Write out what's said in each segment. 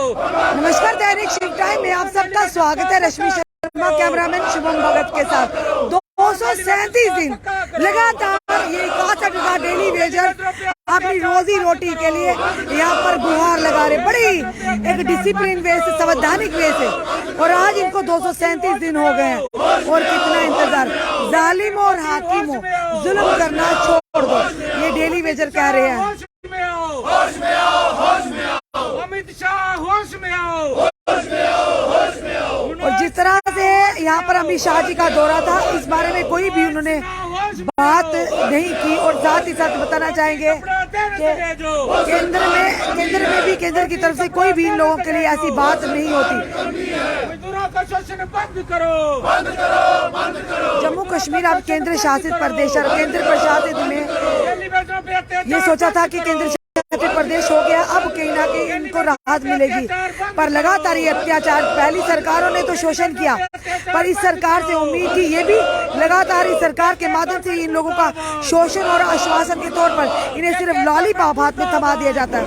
नमस्कार, दैनिक शिव टाइम में आप सबका स्वागत है। रश्मि शर्मा कैमरामैन शुभम भगत के साथ 237 दिन लगातार ये 61 डेली वेजर अपनी रोजी रोटी के लिए यहाँ पर गुहार लगा रहे, बड़ी एक डिसिप्लिन वे से, संवैधानिक वे से। और आज इनको 237 दिन हो गए हैं और कितना इंतजार। जालिम और हाकिमों, जुल्म करना छोड़ दो, ये डेली वेजर कह रहे हैं। होश में आओ, होश में आओ, अमित शाह होश में आओ, होश में आओ, होश में आओ। और जिस तरह से यहाँ पर अमित शाह जी का दौरा था, इस बारे में कोई भी उन्होंने बात नहीं की। और साथ ही साथ बताना चाहेंगे कि केंद्र में भी केंद्र की तरफ से कोई भी इन लोगों के लिए ऐसी बात नहीं होती। मजदूरों का शोषण बंद करो, बंद करो, बंद करो। जम्मू कश्मीर अब केंद्र शासित प्रदेश और केंद्र प्रशासित में ये सोचा था कि केंद्र शासित प्रदेश हो गया, अब कहीं ना कहीं इनको राहत मिलेगी। पर लगातार ये अत्याचार, पहली सरकारों ने तो शोषण किया, पर इस सरकार से उम्मीद थी ये भी लगातार इस सरकार के माध्यम से इन लोगों का शोषण और आश्वासन के तौर पर इन्हें सिर्फ लॉलीपॉप हाथ में थमा दिया जाता है।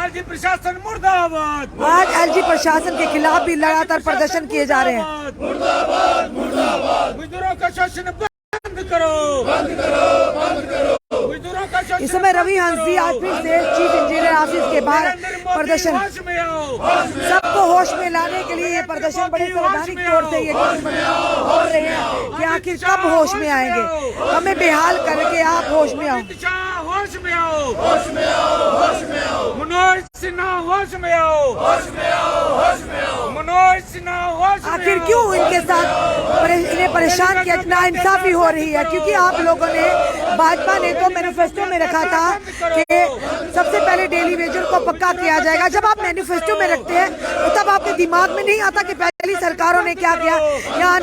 एलजी प्रशासन मुर्दाबाद, आज एलजी प्रशासन के खिलाफ भी लगातार प्रदर्शन किए जा रहे हैं। मुर्दाबाद, मुर्दाबाद। मजदूरों का शोषण बंद करो, बंद करो, बंद करो। मजदूरों का शोषण। इस समय रवि हंस जी आज फिर से चीफ इंजीनियर ऑफिस के बाहर प्रदर्शन, सबको होश में लाने के लिए ये प्रदर्शन बड़े संवैधानिक तौर से ये बोल रहे हैं कि आखिर कब होश में आएंगे, हमें बेहाल करके आप होश में आओ, होश में आओ, होश में आओ, होश में आओ। मनोज सिन्हा होश में आओ, होश में आओ, होश में आओ। मनोज सिन्हा होश में। आखिर क्यों इनके साथ इन्हें परेशान किया, नाइंसाफी हो रही है? क्योंकि आप लोगों ने, भाजपा ने तो मैनिफेस्टो में रखा था कि सबसे पहले डेली वेजर को पक्का किया जाएगा। जब आप मैनिफेस्टो में रखते हैं तो तब आपके दिमाग में नहीं आता कि पहली सरकारों ने क्या किया, यहाँ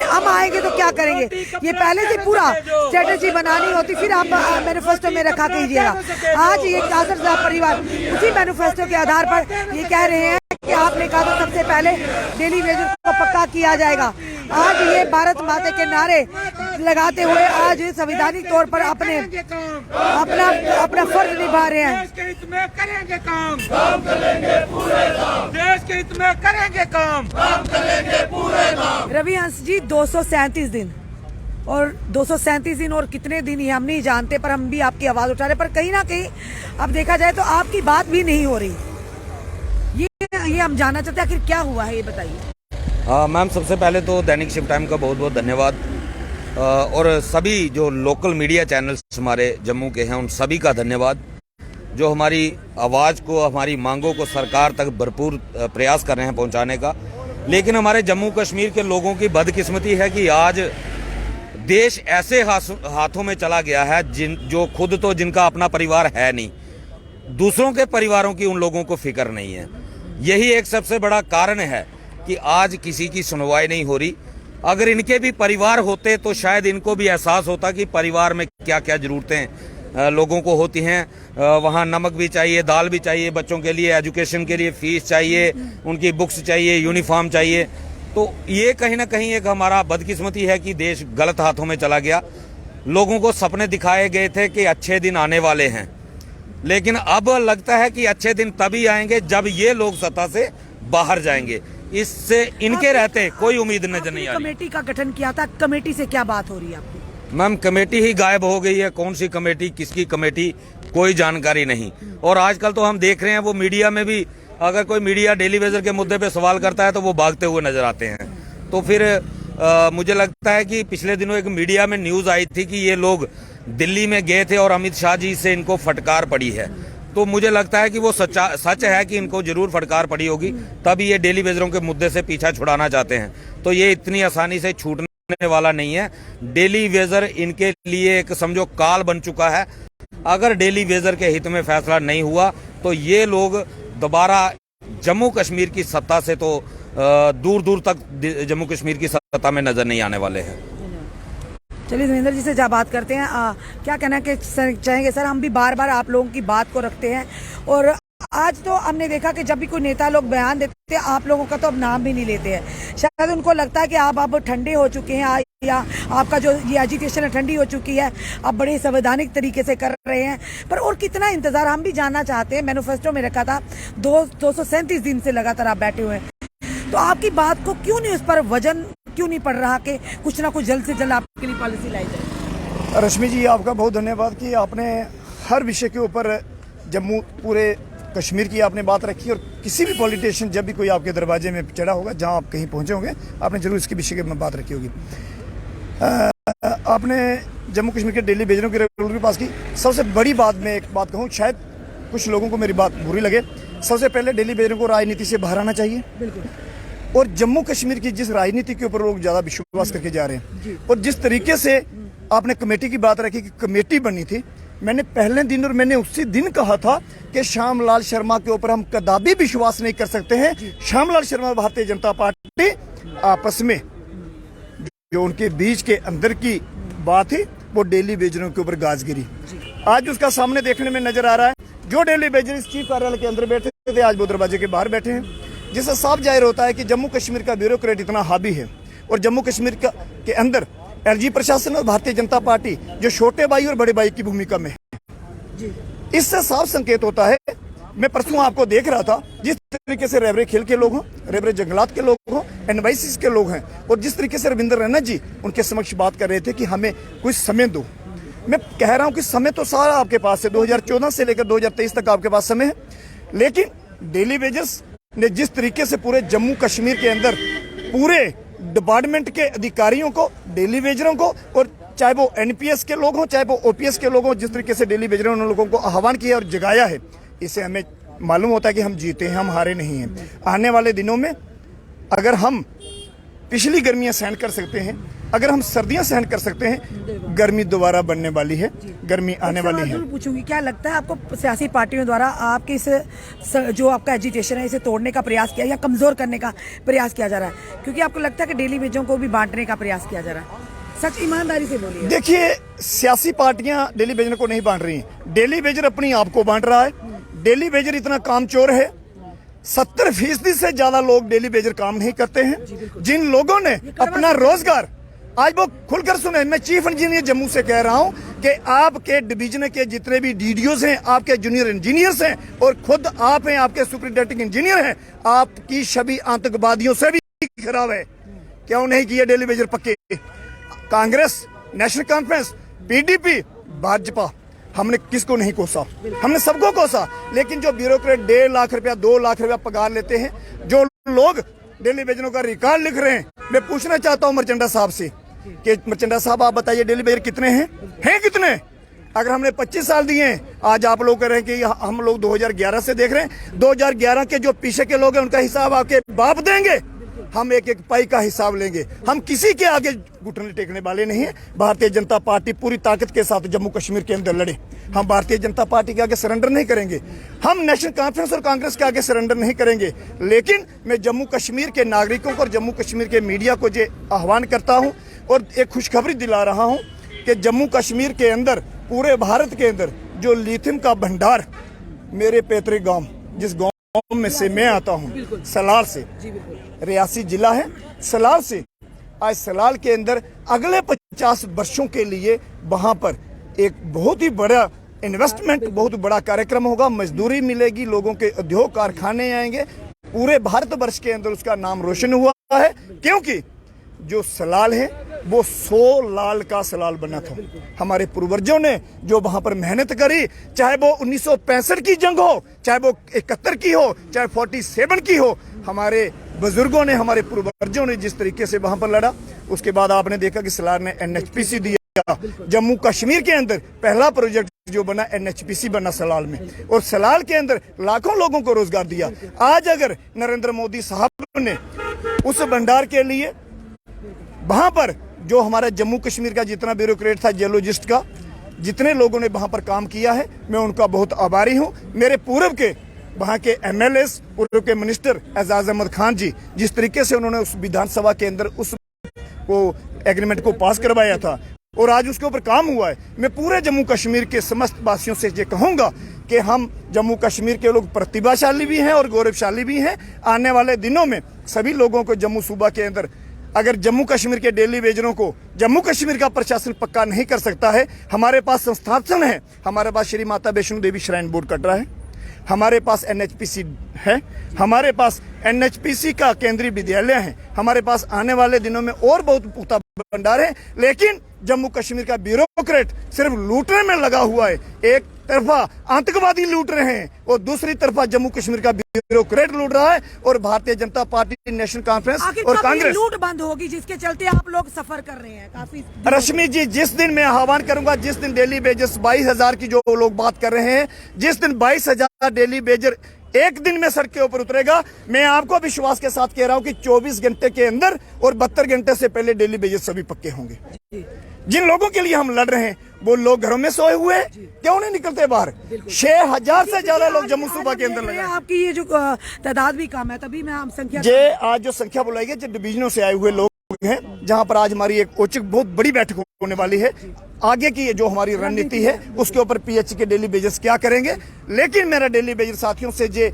हम आएंगे तो क्या करेंगे। ये पहले से पूरा स्ट्रेटेजी बनानी होती, फिर आप मैनिफेस्टो में रखा कीजिएगा। आज ये कासर परिवार उसी मैनिफेस्टो के आधार पर ये कह रहे हैं कि आपने कहा था सबसे पहले डेली वेजर को पक्का किया जाएगा। आज ये भारत माता के नारे लगाते हुए आज संवैधानिक तौर पर अपना फर्ज निभा रहे हैं। देश के हित में करेंगे काम करेंगे पूरे काम। देश के हित में करेंगे काम करेंगे पूरे काम। रवि हंस जी 237 दिन और 237 दिन और कितने दिन ये हम नहीं जानते, पर हम भी आपकी आवाज उठा रहे। पर कहीं ना कहीं अब देखा जाए तो आपकी बात भी नहीं हो रही। ये हम जानना चाहते हैं आखिर क्या हुआ है, ये बताइए। मैम, सबसे पहले तो दैनिक शिव टाइम का बहुत बहुत धन्यवाद, और सभी जो लोकल मीडिया चैनल्स हमारे जम्मू के हैं उन सभी का धन्यवाद, जो हमारी आवाज़ को, हमारी मांगों को सरकार तक भरपूर प्रयास कर रहे हैं पहुंचाने का। लेकिन हमारे जम्मू कश्मीर के लोगों की बदकिस्मती है कि आज देश ऐसे हाथों में चला गया है जो खुद तो जिनका अपना परिवार है नहीं, दूसरों के परिवारों की उन लोगों को फिक्र नहीं है। यही एक सबसे बड़ा कारण है कि आज किसी की सुनवाई नहीं हो रही। अगर इनके भी परिवार होते तो शायद इनको भी एहसास होता कि परिवार में क्या क्या ज़रूरतें लोगों को होती हैं। वहाँ नमक भी चाहिए, दाल भी चाहिए, बच्चों के लिए एजुकेशन के लिए फीस चाहिए, उनकी बुक्स चाहिए, यूनिफॉर्म चाहिए। तो ये कहीं ना कहीं एक हमारा बदकिस्मती है कि देश गलत हाथों में चला गया। लोगों को सपने दिखाए गए थे कि अच्छे दिन आने वाले हैं, लेकिन अब लगता है कि अच्छे दिन तभी आएंगे जब ये लोग सत्ता से बाहर जाएंगे। इससे इनके रहते कोई उम्मीद नजर नहीं आ रही। कमेटी का गठन किया था, कमेटी से क्या बात हो रही है आपकी? मैम, कमेटी ही गायब हो गई है। कौन सी कमेटी, किसकी कमेटी, कोई जानकारी नहीं। और आजकल तो हम देख रहे हैं वो मीडिया में भी, अगर कोई मीडिया डेली वेजर के मुद्दे पे सवाल करता है तो वो भागते हुए नजर आते हैं। तो फिर मुझे लगता है कि पिछले दिनों एक मीडिया में न्यूज आई थी कि ये लोग दिल्ली में गए थे और अमित शाह जी से इनको फटकार पड़ी है। तो मुझे लगता है कि वो सच है कि इनको जरूर फटकार पड़ी होगी, तभी ये डेली वेजरों के मुद्दे से पीछा छुड़ाना चाहते हैं। तो ये इतनी आसानी से छूटने वाला नहीं है। डेली वेजर इनके लिए एक समझो काल बन चुका है। अगर डेली वेजर के हित में फैसला नहीं हुआ तो ये लोग दोबारा जम्मू कश्मीर की सत्ता से तो दूर दूर तक जम्मू कश्मीर की सत्ता में नजर नहीं आने वाले हैं। चलिए धर्मेंद्र जी से बात करते हैं। क्या कहना चाहेंगे सर? हम भी बार बार आप लोगों की बात को रखते हैं और आज तो हमने देखा कि जब भी कोई नेता लोग बयान देते हैं आप लोगों का तो अब नाम भी नहीं लेते हैं। शायद उनको लगता है कि आप अब ठंडे हो चुके हैं या आपका जो ये एजिटेशन है ठंडी हो चुकी है, आप बड़े संवैधानिक तरीके से कर रहे हैं। पर और कितना इंतजार हम भी जानना चाहते हैं। मैनिफेस्टो में रखा था 237 दिन से लगातार आप बैठे हुए हैं, तो आपकी बात को क्यों नहीं, उस पर वजन क्यों नहीं पड़ रहा कि कुछ ना कुछ जल्द से जल्द आपके लिए पॉलिसी लाई जाए? रश्मि जी, आपका बहुत धन्यवाद कि आपने हर विषय के ऊपर जम्मू पूरे कश्मीर की आपने बात रखी, और किसी भी पॉलिटिशियन जब भी कोई आपके दरवाजे में चढ़ा होगा, जहां आप कहीं पहुंचे होंगे, आपने जरूर इसके विषय में बात रखी होगी। आपने जम्मू कश्मीर के डेली वेजरों की रेगुलर पास की। सबसे बड़ी बात मैं एक बात कहूँ, शायद कुछ लोगों को मेरी बात बुरी लगे, सबसे पहले डेली वेजरों को राजनीति से बाहर आना चाहिए। बिल्कुल। और जम्मू कश्मीर की जिस राजनीति के ऊपर लोग ज्यादा विश्वास करके जा रहे हैं, और जिस तरीके से आपने कमेटी की बात रखी कि कमेटी बनी थी, मैंने पहले दिन और मैंने उसी दिन कहा था कि श्यामलाल शर्मा के ऊपर हम कदापि विश्वास नहीं कर सकते हैं। श्यामलाल शर्मा भारतीय जनता पार्टी आपस में जो उनके बीच के अंदर की बात थी वो डेली वेजरों के ऊपर गाज गिरी। आज उसका सामने देखने में नजर आ रहा है। जो डेली वेजर इस चीफ कार्यालय के अंदर बैठे थे, आज वो दरवाजे के बाहर बैठे हैं, जिससे साफ जाहिर होता है कि जम्मू कश्मीर का ब्यूरोक्रेट इतना हावी है, और जम्मू कश्मीर के अंदर एलजी प्रशासन और भारतीय जनता पार्टी जो छोटे भाई और बड़े भाई की भूमिका में है। इससे साफ संकेत होता है, मैं परसों आपको देख रहा था, जिस तरीके से रेवरे खेल के लोग हों, रेवरे जंगलात के लोग हों, एनवाईसी के लोग हैं, और जिस तरीके से रविंद्र रैना जी उनके समक्ष बात कर रहे थे कि हमें कुछ समय दो। मैं कह रहा हूं कि समय तो सारा आपके पास है, 2014 से लेकर 2023 तक आपके पास समय है, लेकिन डेली वेजर्स ने जिस तरीके से पूरे जम्मू कश्मीर के अंदर पूरे डिपार्टमेंट के अधिकारियों को, डेली वेजरों को, और चाहे वो एनपीएस के लोग हों चाहे वो ओपीएस के लोग हों, जिस तरीके से डेली वेजरों ने लोगों को आह्वान किया और जगाया है, इससे हमें मालूम होता है कि हम जीते हैं, हम हारे नहीं हैं। आने वाले दिनों में अगर हम पिछली गर्मियां सहन कर सकते हैं, अगर हम सर्दियां सहन कर सकते हैं, गर्मी दोबारा बढ़ने वाली है, गर्मी आने वाली है। पूछूंगी, क्या लगता है आपको सियासी पार्टियों द्वारा आपके इस जो आपका एजिटेशन है इसे तोड़ने का प्रयास किया या कमजोर करने का प्रयास किया जा रहा है? क्योंकि आपको लगता है कि डेली वेजरों को भी बांटने का प्रयास किया जा रहा है? सच ईमानदारी से बोलिए। देखिए, सियासी पार्टियां डेली वेजर को नहीं बांट रही हैं, डेली वेजर अपनी आप को बांट रहा है। डेली वेजर इतना कामचोर है, 70% से ज्यादा लोग डेली वेजर काम नहीं करते हैं। जिन लोगों ने अपना रोजगार, आज वो खुलकर सुने, मैं चीफ इंजीनियर जम्मू से कह रहा हूं कि आपके डिवीजन के जितने भी डीडीओज हैं, आपके जूनियर इंजीनियर्स हैं, और खुद आप हैं, आपके सुपरिटेंडिंग इंजीनियर हैं, आपकी छवि आतंकवादियों से भी खराब है। क्यों नहीं किए डेली वेजर पक्के? Congress, national conference, PDP, Bhajpa, हमने किसको नहीं कोसा? हमने सबको कोसा। लेकिन जो ब्यूरोक्रेट 1.5 लाख रुपया 2 लाख रुपया पगार लेते हैं, जो लोग डेली वेजरों का रिकॉर्ड लिख रहे हैं, मैं पूछना चाहता हूं मर्चेंडा साहब से कि मर्चेंडा साहब आप बताइए डेली वेजर कितने हैं कितने? अगर हमने 25 साल दिए हैं, आज आप लोग कह रहे हैं कि हम लोग 2011 से देख रहे हैं, 2011 के जो पीछे के लोग हैं उनका हिसाब आपके बाप देंगे, हम एक एक पाई का हिसाब लेंगे। हम किसी के आगे घुटने टेकने वाले नहीं है। भारतीय जनता पार्टी पूरी ताकत के साथ जम्मू कश्मीर के अंदर लड़े। हम भारतीय जनता पार्टी के आगे सरेंडर नहीं करेंगे, हम नेशनल कॉन्फ्रेंस और कांग्रेस के आगे सरेंडर नहीं करेंगे। लेकिन मैं जम्मू कश्मीर के नागरिकों को और जम्मू कश्मीर के मीडिया को ये आह्वान करता हूँ और एक खुशखबरी दिला रहा हूँ कि जम्मू कश्मीर के अंदर, पूरे भारत के अंदर जो लिथियम का भंडार, मेरे पैतृक गाँव, जिस गाँव में से मैं आता हूँ, सलाल से, रियासी जिला है, सलाल से, आज सलाल के अंदर अगले 50 वर्षों के लिए वहां पर एक बहुत ही बड़ा इन्वेस्टमेंट, बहुत बड़ा कार्यक्रम होगा, मजदूरी मिलेगी, लोगों के उद्योग कारखाने आएंगे, पूरे भारतवर्ष के अंदर उसका नाम रोशन हुआ है। क्योंकि जो सलाल है वो 100 लाल का सलाल बना था। हमारे पूर्वजों ने जो वहां पर मेहनत करी, चाहे वो 1965 की जंग हो, चाहे वो 71 की हो, चाहे 47 की हो, हमारे बुजुर्गों ने, हमारे पूर्वजों ने जिस तरीके से वहां पर लड़ा, उसके बाद आपने देखा कि सलाल ने एनएचपीसी दिया। जम्मू कश्मीर के अंदर पहला प्रोजेक्ट जो बना एनएचपीसी बना सलाल में, और सलाल के अंदर लाखों लोगों को रोजगार दिया। आज अगर नरेंद्र मोदी साहब ने उस भंडार के लिए वहां पर जो हमारा जम्मू कश्मीर का जितना ब्यूरोक्रेट था, जियोलॉजिस्ट का, जितने लोगों ने वहां पर काम किया है, मैं उनका बहुत आभारी हूं। मेरे पूर्व के वहां के एमएलएस, पूर्व के मिनिस्टर एजाज अहमद खान जी, जिस तरीके से उन्होंने उस विधानसभा के अंदर उस वो एग्रीमेंट को पास करवाया था और आज उसके ऊपर काम हुआ है, मैं पूरे जम्मू कश्मीर के समस्त वासियों से ये कहूंगा कि हम जम्मू कश्मीर के लोग प्रतिभाशाली भी हैं और गौरवशाली भी हैं। आने वाले दिनों में सभी लोगों को जम्मू सूबा के अंदर, अगर जम्मू कश्मीर के डेली वेजरों को जम्मू कश्मीर का प्रशासन पक्का नहीं कर सकता है, हमारे पास संस्थान है, हमारे पास श्री माता वैष्णो देवी श्राइन बोर्ड कटरा है, हमारे पास NHPC है, हमारे पास NHPC का केंद्रीय विद्यालय है, हमारे पास आने वाले दिनों में और बहुत पुख्ता भंडार है। लेकिन जम्मू कश्मीर का ब्यूरोक्रेट सिर्फ लूटने में लगा हुआ है। एक तरफा आतंकवादी लूट रहे हैं और दूसरी तरफा जम्मू कश्मीर का ब्यूरोक्रेट लूट रहा है, और Bharatiya Janata party, national conference और कांग्रेस। लूट बंद होगी जिसके चलते आप लोग सफर कर रहे हैं काफी। रश्मि जी, जिस दिन मैं आह्वान करूंगा, जिस दिन डेली वेजर्स 22,000 की जो लोग बात कर रहे हैं, जिस दिन 22,000 डेली वेजर एक दिन में सड़क के ऊपर उतरेगा, मैं आपको विश्वास के साथ कह रहा हूं कि 24 घंटे के अंदर और 72 घंटे से पहले डेली वेजर सभी पक्के होंगे। जिन लोगों के लिए हम लड़ रहे हैं वो लोग घरों में सोए हुए हैं, क्यों नहीं निकलते बाहर? 6,000 से ज्यादा लोग जम्मू सूबा के अंदर लगे। आपकी ये जो तादाद भी कम है, तभी मैं संख्या आज जो संख्या बुलाई गई, जो डिवीजनों से आए हुए लोग हैं, जहां पर आज हमारी एक औचक बहुत बड़ी बैठक होने वाली है। आगे की जो हमारी रणनीति है उसके ऊपर PH के डेली वेजर्स क्या करेंगे। लेकिन मेरा डेली वेजर साथियों से जे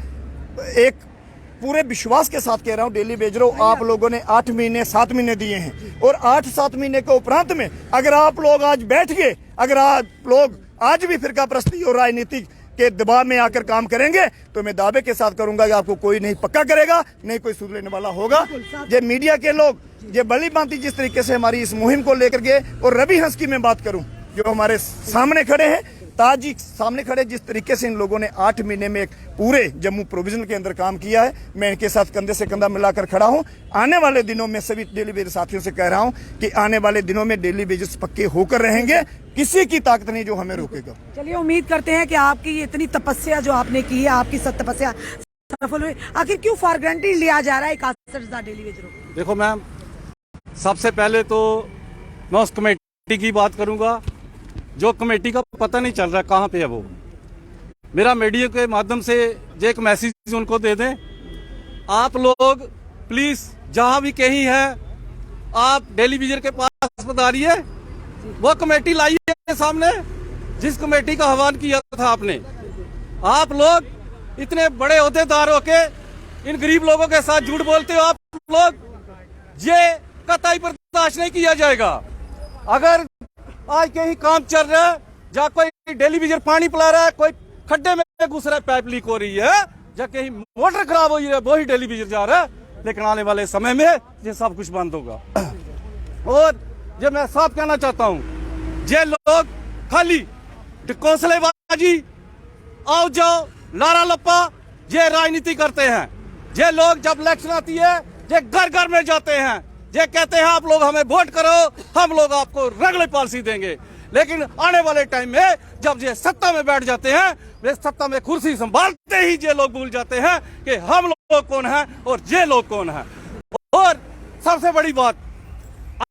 एक पूरे विश्वास के साथ कह रहा हूं, डेली वेजरों, आप लोगों ने 8 महीने 7 महीने दिए हैं, और 8-7 महीने के उपरांत में अगर आप लोग आज बैठ गए, अगर आप लोग आज भी फिरका परस्ती और राजनीति के दबाव में आकर काम करेंगे, तो मैं दावे के साथ करूंगा कि आपको कोई नहीं पक्का करेगा, नहीं कोई सुध लेने वाला होगा। ये मीडिया के लोग ये बली भांति जिस तरीके से हमारी इस मुहिम को लेकर गए, और रवि हंस की मैं बात करूं जो हमारे सामने खड़े हैं, ताजी सामने खड़े, जिस तरीके से इन लोगों ने 8 महीने में एक पूरे जम्मू प्रोविजन के अंदर काम किया है, मैं इनके साथ कंधे से कंधा मिलाकर खड़ा हूं। आने वाले दिनों में सभी डेली वेजर साथियों से कह रहा हूं कि आने वाले दिनों में डेली वेजर्स पक्के होकर रहेंगे, किसी की ताकत नहीं जो हमें रोकेगा। चलिए, उम्मीद करते हैं कि आपकी ये इतनी तपस्या जो आपने की है, आपकी सब तपस्या सफल हुई। आखिर क्यों फॉर ग्रांटेड लिया जा रहा है 61,000 डेली वेजरों को? देखो मैम, सबसे पहले तो मैं उस कमेटी की बात करूंगा जो कमेटी का पता नहीं चल रहा कहाँ पे है वो। मेरा मीडिया के माध्यम से एक मैसेज उनको दे दें, आप लोग प्लीज जहां भी कहीं है, आप डेली वेजर के पास पधारिए, वो कमेटी लाइए सामने जिस कमेटी का आह्वान किया था आपने। आप लोग इतने बड़े ओहदेदार होके इन गरीब लोगों के साथ झूठ बोलते हो आप लोग, ये कतई बर्दाश्त नहीं किया जाएगा। अगर आज कहीं काम चल रहा है, जहाँ कोई डेली वेजर पानी पिला रहा है, कोई खड्डे में घुस रहा है, पाइप लीक हो रही है, जहाँ कहीं मोटर खराब हो रही है, वही डेली वेजर जा रहा है। लेकिन आने वाले समय में ये सब कुछ बंद होगा। और ये मैं साफ कहना चाहता हूँ, ये लोग खाली कौंसलेबाजी, आओ जाओ, लारा लप्पा, ये राजनीति करते हैं। ये लोग जब इलेक्शन आती है, ये घर घर में जाते हैं, ये कहते हैं आप लोग हमें वोट करो, हम लोग आपको रेगुलर पॉलिसी देंगे। लेकिन आने वाले टाइम में जब ये सत्ता में बैठ जाते हैं, वे सत्ता में कुर्सी संभालते ही ये लोग भूल जाते हैं कि हम लोग कौन हैं और ये लोग कौन हैं। और सबसे बड़ी बात,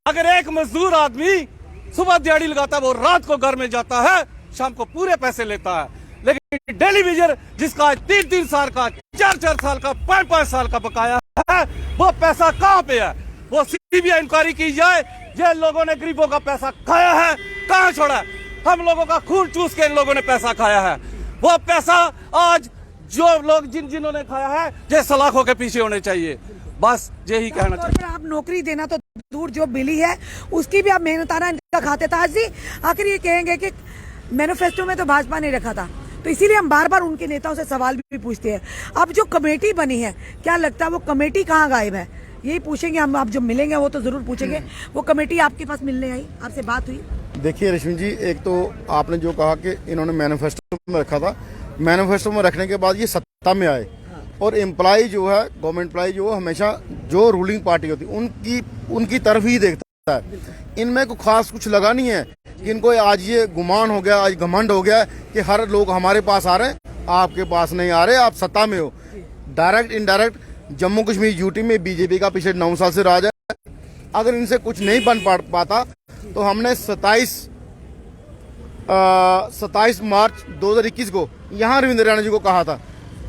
अगर एक मजदूर आदमी सुबह दिहाड़ी लगाता है, वो रात को घर में जाता है, शाम को पूरे पैसे लेता है। लेकिन डेली वेजर जिसका 3-3 साल का, 4-4 साल का, 5-5 साल का बकाया है, वो पैसा कहाँ पे है? वो CBI इंक्वायरी की जाए। ये लोगों ने गरीबों का पैसा खाया है, कहाँ छोड़ा है? हम लोगों का खून चूस के इन लोगों ने पैसा खाया है। वो पैसा आज जो लोग जिन्होंने खाया है, ये सलाखों के पीछे होने चाहिए। बस यही कहना चाहिए। आप नौकरी देना तो दूर, जो बिली है उसकी भी आप मेहनताना इनका खाते। ताज जी, आखिर ये कहेंगे कि मैनिफेस्टो में तो भाजपा ने रखा था, तो इसीलिए हम बार बार उनके नेताओं से सवाल भी पूछते हैं। अब जो कमेटी बनी है, क्या लगता है वो कमेटी कहाँ गायब है? यही पूछेंगे हम, आप जब मिलेंगे वो तो जरूर पूछेंगे। वो कमेटी आपके पास मिलने आई, आपसे बात हुई? देखिए रश्मि जी, एक तो आपने जो कहा कि इन्होंने मैनिफेस्टो में रखा था, मैनिफेस्टो में रखने के बाद ये सत्ता में आए, और एम्प्लॉय जो है, गवर्नमेंट एम्प्लॉय जो हमेशा जो रूलिंग पार्टी होती है उनकी तरफ ही देखता है। इनमें को खास कुछ लगा नहीं है कि इनको आज ये गुमान हो गया, आज घमंड हो गया कि हर लोग हमारे पास आ रहे हैं, आपके पास नहीं आ रहे, आप सत्ता में हो। Direct indirect Jammu Kashmir UT में बीजेपी का पिछले 9 साल से राज है। अगर इनसे कुछ नहीं बन पाता तो हमने 27 मार्च 2021 को यहाँ रविंद्र रैना जी को कहा था,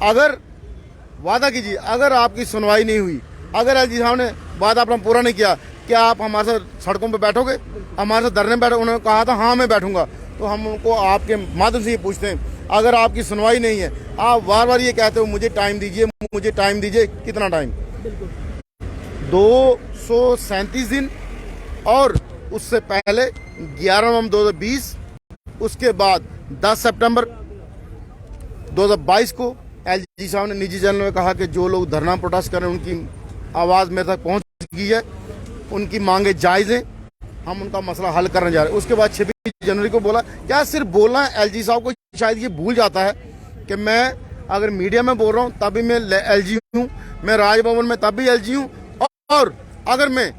अगर वादा कीजिए, अगर आपकी सुनवाई नहीं हुई, अगर एलजी साहब ने वादा अपना पूरा नहीं किया, क्या आप हमारे साथ सड़कों पे बैठोगे, हमारे साथ धरने बैठोगे? उन्होंने कहा था हाँ मैं बैठूंगा। तो हम उनको आपके माध्यम से ये पूछते हैं अगर आपकी सुनवाई नहीं है, आप बार बार ये कहते हो मुझे टाइम दीजिए, मुझे टाइम दीजिए। कितना टाइम? 237 दिन, और उससे पहले 11 नवंबर 2020, उसके बाद 10 सितंबर 2022 को एलजी साहब ने निजी चैनल में कहा कि जो लोग धरना प्रोटेस्ट कर रहे हैं उनकी आवाज़ मेरे तक पहुंच गई है, उनकी मांगे जायज़ हैं, हम उनका मसला हल करने जा रहे हैं। उसके बाद 26 जनवरी को बोला। क्या सिर्फ बोलना है? एलजी साहब को शायद ये भूल जाता है कि मैं अगर मीडिया में बोल रहा हूँ तभी मैं एलजी हूँ, मैं राजभवन में तब भी एलजी हूँ, और अगर मैं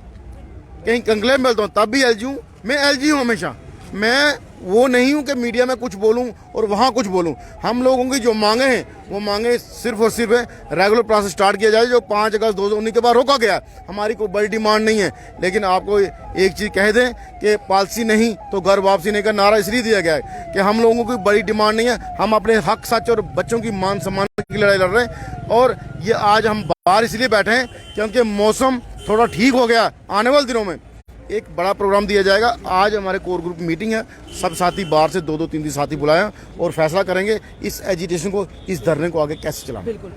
कहीं कंक्लेव में मिलता हूँ तब भी एलजी हूँ। मैं एलजी हूँ हमेशा। मैं वो नहीं हूँ कि मीडिया में कुछ बोलूँ और वहाँ कुछ बोलूँ। हम लोगों की जो मांगे हैं वो मांगे सिर्फ और सिर्फ रेगुलर प्रोसेस स्टार्ट किया जाए, जो 5 अगस्त 2019 के बाद रोका गया। हमारी कोई बड़ी डिमांड नहीं है। लेकिन आपको एक चीज़ कह दें कि पॉलिसी नहीं तो घर वापसी नहीं का नारा इसलिए दिया गया है कि हम लोगों की बड़ी डिमांड नहीं है। हम अपने हक सच और बच्चों की मान सम्मान की लड़ाई लड़ रहे हैं, और ये आज हम बाहर इसलिए बैठे हैं क्योंकि मौसम थोड़ा ठीक हो गया। आने वाले दिनों में एक बड़ा प्रोग्राम दिया जाएगा। आज हमारे कोर ग्रुप मीटिंग है, सब साथी बाहर से 2-2-3 साथी बुलाए हैं और फैसला करेंगे इस एजिटेशन को, इस धरने को आगे कैसे चलाना। बिल्कुल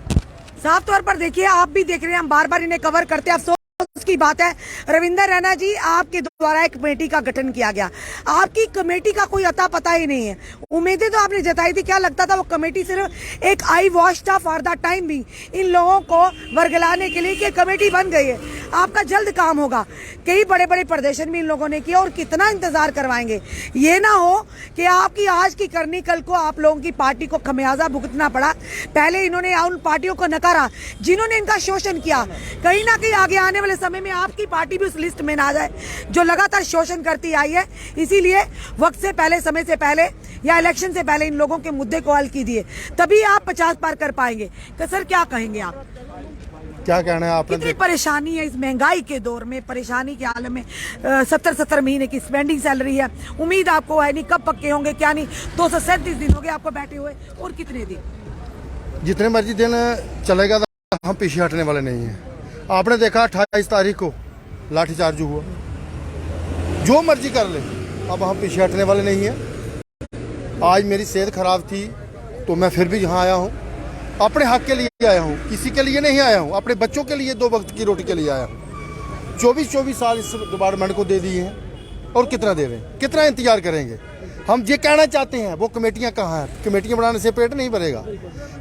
साफ तौर पर देखिए, आप भी देख रहे हैं, हम बार बार इन्हें कवर करते हैं। अफसोस की बात है रविंदर रैना जी, आपके द्वारा एक कमेटी का गठन किया गया, आपकी कमेटी का कोई अता पता ही नहीं है। उम्मीदें तो आपने जताई थी, क्या लगता था वो कमेटी सिर्फ एक आई वॉश था फॉर द टाइम भी, इन लोगों को वर्गलाने के लिए कि कमेटी बन गई है। आपका जल्द काम होगा। कई बड़े बड़े प्रदर्शन भी इन लोगों ने किया, और कितना इंतजार करवाएंगे। ये ना हो कि आपकी आज की करनी कल को आप लोगों की पार्टी को खमियाजा भुगतना पड़ा। पहले इन्होंने उन पार्टियों को नकारा जिन्होंने इनका शोषण किया। कहीं ना कहीं आगे आने वाले समय में आपकी पार्टी भी उस लिस्ट में ना आ जाए जो लगातार शोषण करती आई है। इसीलिए वक्त से पहले, समय से पहले या इलेक्शन से पहले इन लोगों के मुद्दे को हल कीजिए, तभी आप 50 पार कर पाएंगे। तो सर क्या कहेंगे आप? क्या कहना है आपने? कितनी परेशानी है इस महंगाई के दौर में, परेशानी के आलम में। 70-70 महीने की स्पेंडिंग सैलरी है। उम्मीद आपको है नहीं, कब पक्के होंगे क्या नहीं। 237 दिन हो गए आपको बैठे हुए, और कितने दिन? जितने मर्जी दिन चलेगा तो हम पीछे हटने वाले नहीं हैं। आपने देखा 28 तारीख को लाठीचार्ज हुआ, जो मर्जी कर ले, अब हम पीछे हटने वाले नहीं हैं। आज मेरी सेहत खराब थी तो मैं फिर भी यहाँ आया हूँ, अपने हक के लिए आया हूँ, किसी के लिए नहीं आया हूँ, अपने बच्चों के लिए 2 वक्त की रोटी के लिए आया हूँ। 24 साल इस डिपार्टमेंट को दे दिए हैं, और कितना दे रहे हैं, कितना इंतजार करेंगे। हम ये कहना चाहते हैं, वो कमेटियां कहाँ हैं? कमेटियां बनाने से पेट नहीं भरेगा,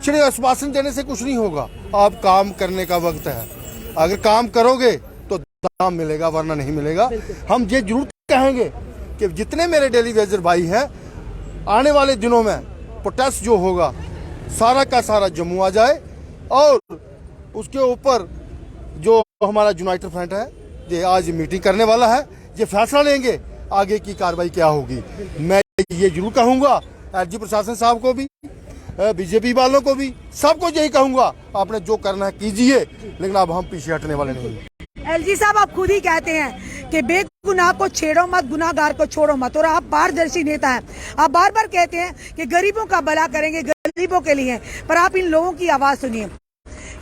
सिर्फ आश्वासन देने से कुछ नहीं होगा। आप काम करने का वक्त है। अगर काम करोगे तो दाम मिलेगा, वरना नहीं मिलेगा। हम ये जरूर कहेंगे कि जितने मेरे डेली वेजर भाई हैं, आने वाले दिनों में प्रोटेस्ट जो होगा सारा का सारा जम्मू आ जाए, और उसके ऊपर जो हमारा यूनाइटेड फ्रंट है ये आज मीटिंग करने वाला है, ये फैसला लेंगे आगे की कार्रवाई क्या होगी। मैं ये जरूर कहूँगा एलजी प्रशासन साहब को भी, बीजेपी वालों को भी, सबको यही कहूँगा, आपने जो करना है कीजिए, लेकिन अब हम पीछे हटने वाले नहीं। एलजी साहब, आप खुद ही कहते हैं कि बेगुनाह को छेड़ो मत, गुनाहगार को छोड़ो मत, और आप पारदर्शी नेता हैं। आप बार बार कहते हैं कि गरीबों का भला करेंगे, गरीबों के लिए, पर आप इन लोगों की आवाज सुनिए।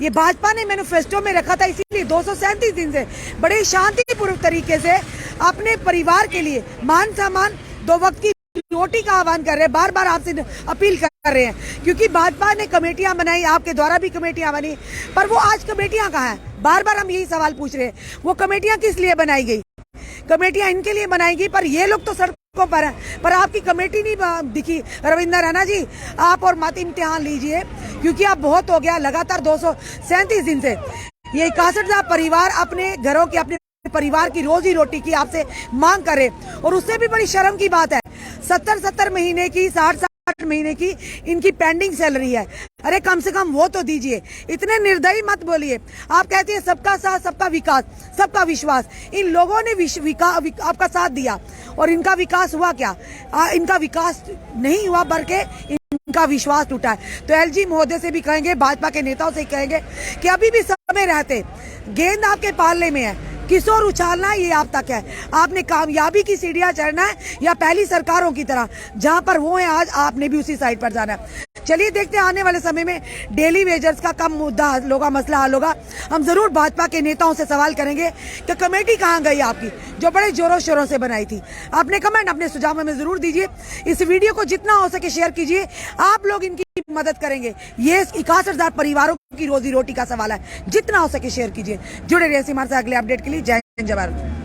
ये भाजपा ने मैनिफेस्टो में रखा था, इसीलिए 237 दिन से बड़े शांतिपूर्वक तरीके से अपने परिवार के लिए मान सम्मान, 2 वक्त की रोटी का आह्वान कर रहे हैं। बार बार आपसे अपील कर रहे हैं, क्योंकि भाजपा ने कमेटियां बनाई, आपके द्वारा भी कमेटियां बनी, पर वो आज कमेटियां कहाँ हैं? बार बार हम यही सवाल पूछ रहे हैं, वो कमेटियां किस लिए बनाई गई? कमेटियां इनके लिए बनाई गई, पर ये लोग तो सड़कों पर हैं, पर आपकी कमेटी नहीं दिखी। रविंदर रैना जी, आप और मत इम्तिहान लीजिए, क्योंकि आप बहुत हो गया लगातार 237 दिन से ये 61,000 परिवार अपने घरों की, अपने परिवार की रोजी रोटी की आपसे मांग करे। और उससे भी बड़ी शर्म की बात है, 70-70 महीने की, 60-60 महीने की इनकी पेंडिंग सैलरी है। अरे कम से कम वो तो दीजिए, इतने निर्दयी मत बोलिए। आप कहते हैं सबका साथ, सबका विकास, सबका विश्वास। इन लोगों ने आपका साथ दिया, और इनका विकास हुआ क्या? इनका विकास नहीं हुआ, बल्कि इनका विश्वास टूटा है। तो एलजी महोदय से भी कहेंगे, भाजपा के नेताओं से कहेंगे कि अभी भी समय रहते, गेंद आपके पाले में है, किशोर उछालना ये आप तक है। आपने कामयाबी की सीढ़ियां चढ़ना है, या पहली सरकारों की तरह जहां पर वो हैं आज, आपने भी उसी साइड पर जाना है। चलिए देखते हैं आने वाले समय में डेली वेजर्स का कम मुद्दा हल होगा, मसला हल होगा। हम जरूर भाजपा के नेताओं से सवाल करेंगे कि कमेटी कहां गई आपकी, जो बड़े जोरों शोरों से बनाई थी। अपने कमेंट, अपने सुझाव हमें जरूर दीजिए। इस वीडियो को जितना हो सके शेयर कीजिए। आप लोग इनकी मदद करेंगे, ये 61,000 परिवारों की रोजी रोटी का सवाल है। जितना हो सके शेयर कीजिए। जुड़े रहिए हमारे साथ अगले अपडेट के लिए। जय हिंद, जय भारत।